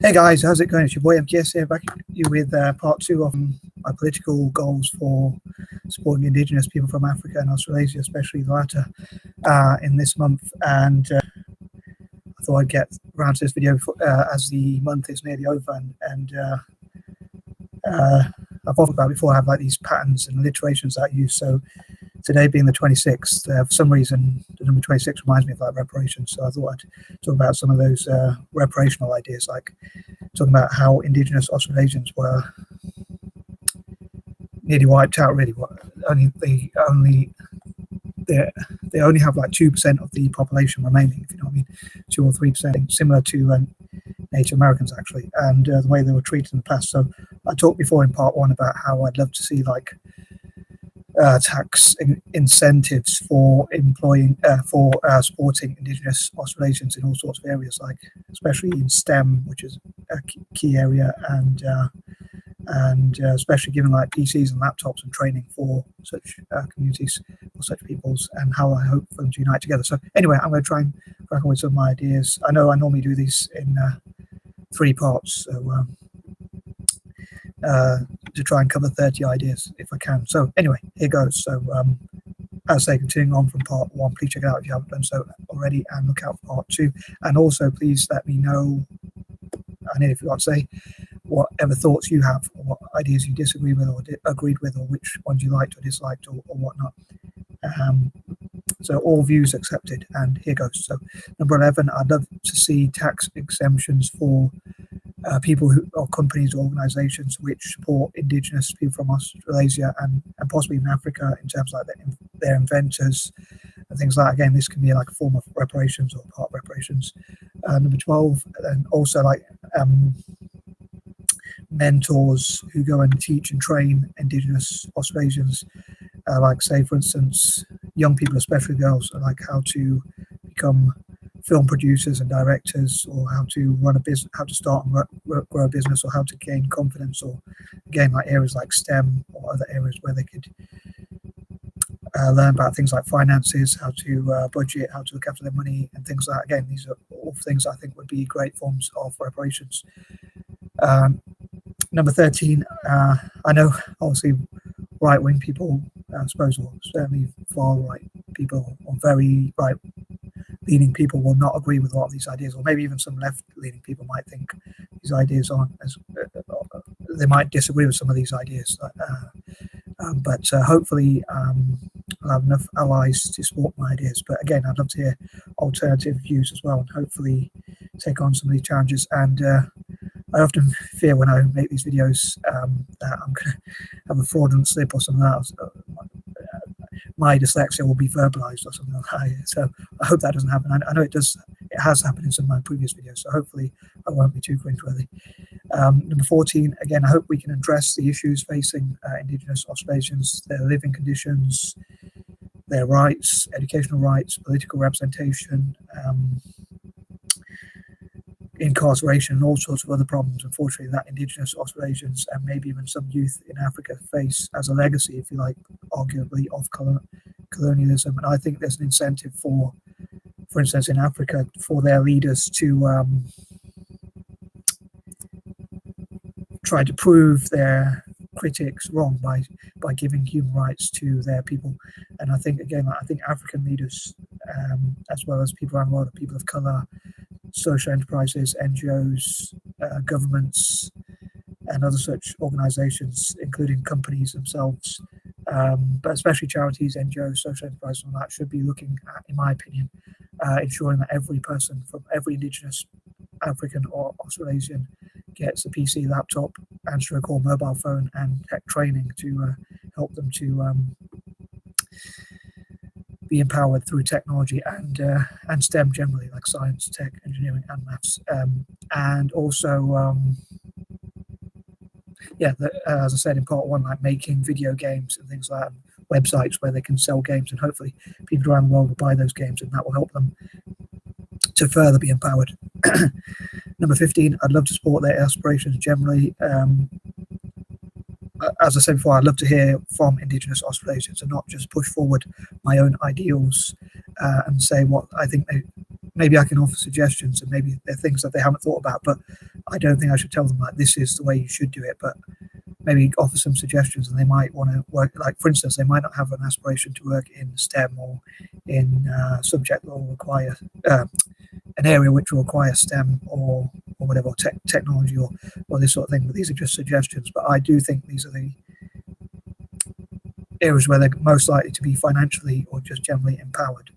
Hey guys, how's it going? It's your boy M.K.S here, back at you with part 2 of my political goals for supporting Indigenous people from Africa and Australasia, especially the latter, in this month. And I thought I'd get around to this video before, as the month is nearly over. And I've often about before, I have like these patterns and alliterations that I use. So today being the 26th, for some reason, the number 26 reminds me of like reparations. So I thought I'd talk about some of those reparational ideas, like talking about how Indigenous Australasians were nearly wiped out. Really, they only have like 2% of the population remaining, if you know what I mean, 2 or 3%, similar to Native Americans actually, and the way they were treated in the past. So I talked before in part 1 about how I'd love to see like tax incentives for employing supporting Indigenous Australasians in all sorts of areas, like especially in STEM, which is a key area, and especially given like PCs and laptops and training for such communities or such peoples, and how I hope for them to unite together. So anyway, I'm going to try and crack on with some of my ideas. I know I normally do these in 3 parts, so to try and cover 30 ideas if I can. So anyway, here goes. So as I say, continuing on from part 1, please check it out if you haven't done so already, and look out for part 2. And also please let me know, I nearly forgot to say, whatever thoughts you have, or what ideas you disagree with or agreed with, or which ones you liked or disliked, or whatnot. So all views accepted, and here goes. So number 11, I'd love to see tax exemptions for people who, or companies or organizations which support Indigenous people from Australasia and possibly in Africa, in terms of like their inventors and things like that. Again, this can be like a form of reparations or part reparations. Number 12, and also like mentors who go and teach and train Indigenous Australasians, like say for instance young people, especially girls, like how to become film producers and directors, or how to run a business, how to start and grow a business, or how to gain confidence, or again like areas like STEM or other areas where they could learn about things like finances, how to budget, how to look after their money and things like that. Again, these are all things I think would be great forms of reparations. Number 13, I know obviously right-wing people, I suppose, or certainly far-right people or very right-leaning people will not agree with a lot of these ideas, or maybe even some left-leaning people might think these ideas aren't as, they might disagree with some of these ideas, but hopefully I'll have enough allies to support my ideas. But again, I'd love to hear alternative views as well, and hopefully take on some of these challenges. And I often fear when I make these videos that I'm going to have a fraudulent slip or something else. My dyslexia will be verbalized or something like that. So I hope that doesn't happen. I know it does. It has happened in some of my previous videos, so hopefully I won't be too cringeworthy. Number 14, again, I hope we can address the issues facing Indigenous Australasians, their living conditions, their rights, educational rights, political representation, incarceration, and all sorts of other problems, unfortunately, that Indigenous Australasians and maybe even some youth in Africa face as a legacy, if you like, arguably, of colonialism. And I think there's an incentive for instance, in Africa, for their leaders to try to prove their critics wrong by giving human rights to their people. And I think, again, I think African leaders, as well as people around the world, people of color, social enterprises, NGOs, governments, and other such organizations, including companies themselves, but especially charities, NGOs, social enterprises, and all that, should be looking at, in my opinion, ensuring that every person from every Indigenous African or Australasian gets a PC, laptop, answer a call, mobile phone, and tech training to help them to be empowered through technology and STEM generally, like science, tech, engineering, and maths. And also, as I said in part 1, like making video games and things like that, websites where they can sell games, and hopefully people around the world will buy those games, and that will help them to further be empowered. Number 15, I'd love to support their aspirations generally. As I said before, I'd love to hear from Indigenous Australasians and not just push forward my own ideals and say what I think maybe I can offer suggestions, and maybe they're things that they haven't thought about, but I don't think I should tell them like this is the way you should do it, but maybe offer some suggestions, and they might want to work, like for instance, they might not have an aspiration to work in STEM or in subject that will require an area which will require STEM or whatever, technology or this sort of thing, but these are just suggestions. But I do think these are the areas where they're most likely to be financially or just generally empowered,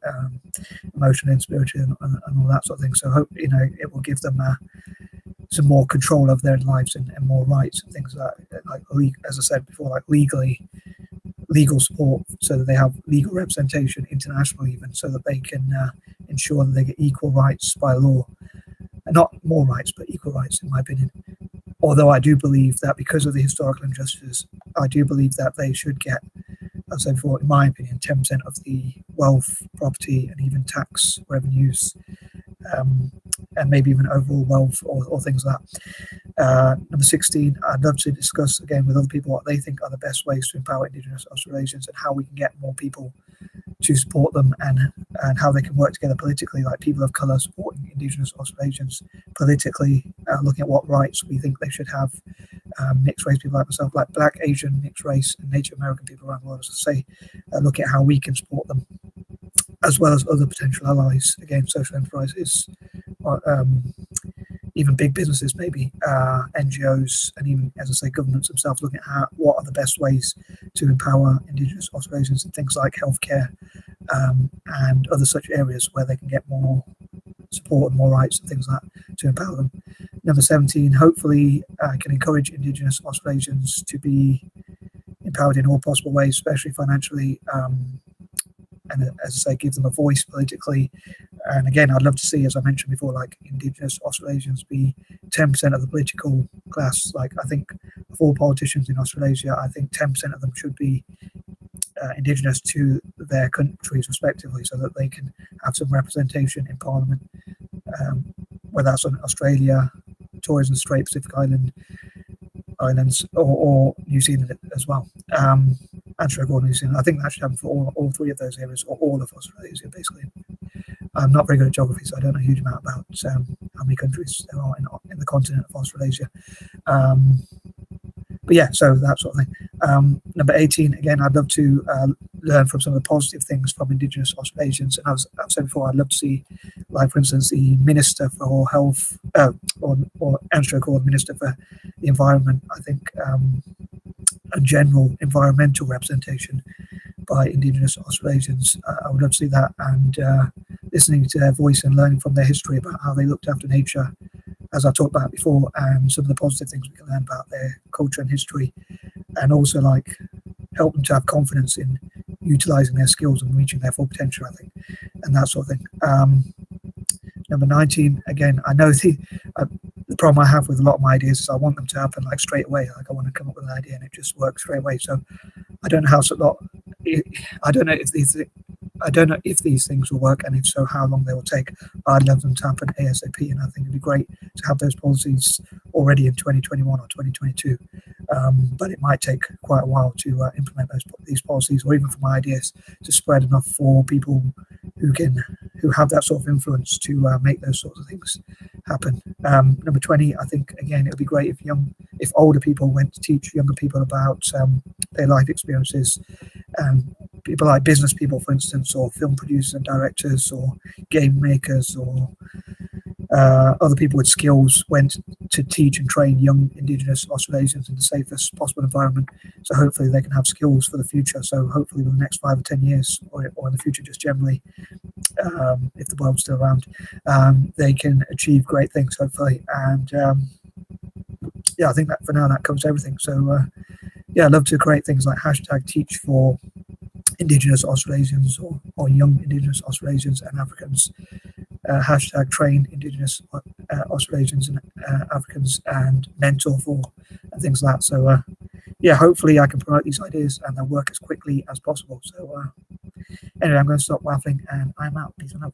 emotionally and spiritually, and all that sort of thing. So hope it will give them some more control of their lives and more rights and things like as I said before, like legal support, so that they have legal representation internationally, even so that they can ensure that they get equal rights by law, and not more rights but equal rights, in my opinion. Although I do believe that because of the historical injustices, I do believe that they should get, as I said before, in my opinion, 10% of the wealth, property, and even tax revenues, and maybe even overall wealth or things like that. Number 16, I'd love to discuss again with other people what they think are the best ways to empower Indigenous Australasians and how we can get more people to support them, and how they can work together politically, like people of colour supporting Indigenous Australasians politically, looking at what rights we think they should have, mixed race people like myself, like Black, Asian, mixed race, and Native American people around the world, as I say, looking at how we can support them, as well as other potential allies, again, social enterprises, even big businesses, maybe NGOs, and even, as I say, governments themselves, looking at what are the best ways to empower Indigenous Australians in things like healthcare, and other such areas where they can get more support and more rights and things like that to empower them. Number 17, hopefully can encourage Indigenous Australians to be empowered in all possible ways, especially financially, and as I say, give them a voice politically. And again, I'd love to see, as I mentioned before, like Indigenous Australasians be 10% of the political class. Like I think of all politicians in Australasia, I think 10% of them should be Indigenous to their countries respectively, so that they can have some representation in Parliament, whether that's on Australia, Torres and Strait Pacific Islands, or New Zealand as well. And New Zealand. I think that should happen for all three of those areas, or all of Australasia, basically. I'm not very good at geography, so I don't know a huge amount about how many countries there are in the continent of Australasia. But yeah, so that sort of thing. Number 18, again, I'd love to learn from some of the positive things from Indigenous Australasians. And as I've said before, I'd love to see, like, for instance, the Minister for Health, or the Minister for the Environment, I think, a general environmental representation by Indigenous Australasians. I would love to see that, and listening to their voice and learning from their history about how they looked after nature, as I've talked about before, and some of the positive things we can learn about their culture and history, and also like help them to have confidence in utilising their skills and reaching their full potential, I think, and that sort of thing. Number 19, again, I know the problem I have with a lot of my ideas is I want them to happen like straight away. Like I want to come up with an idea and it just works straight away. So I don't know I don't know if these things will work, and if so, how long they will take. I'd love them to happen ASAP, and I think it'd be great to have those policies already in 2021 or 2022. But it might take quite a while to implement these policies, or even for my ideas to spread enough for people who have that sort of influence to make those sorts of things happen. Number 20, I think again it would be great if older people went to teach younger people about their life experiences. People like business people, for instance, or film producers and directors, or game makers, or other people with skills went to teach and train young Indigenous Australasians in the safest possible environment. So hopefully they can have skills for the future. So hopefully in the next 5 or 10 years, or in the future just generally, if the world's still around, they can achieve great things, hopefully. And yeah, I think that for now that covers everything. So yeah, I'd love to create things like #teach for Indigenous Australasians, or young Indigenous Australasians and Africans, #train Indigenous Australasians and Africans, and mentor for, and things like that. So yeah, hopefully I can promote these ideas and they'll work as quickly as possible. So anyway, I'm going to stop waffling and I'm out. Peace and love.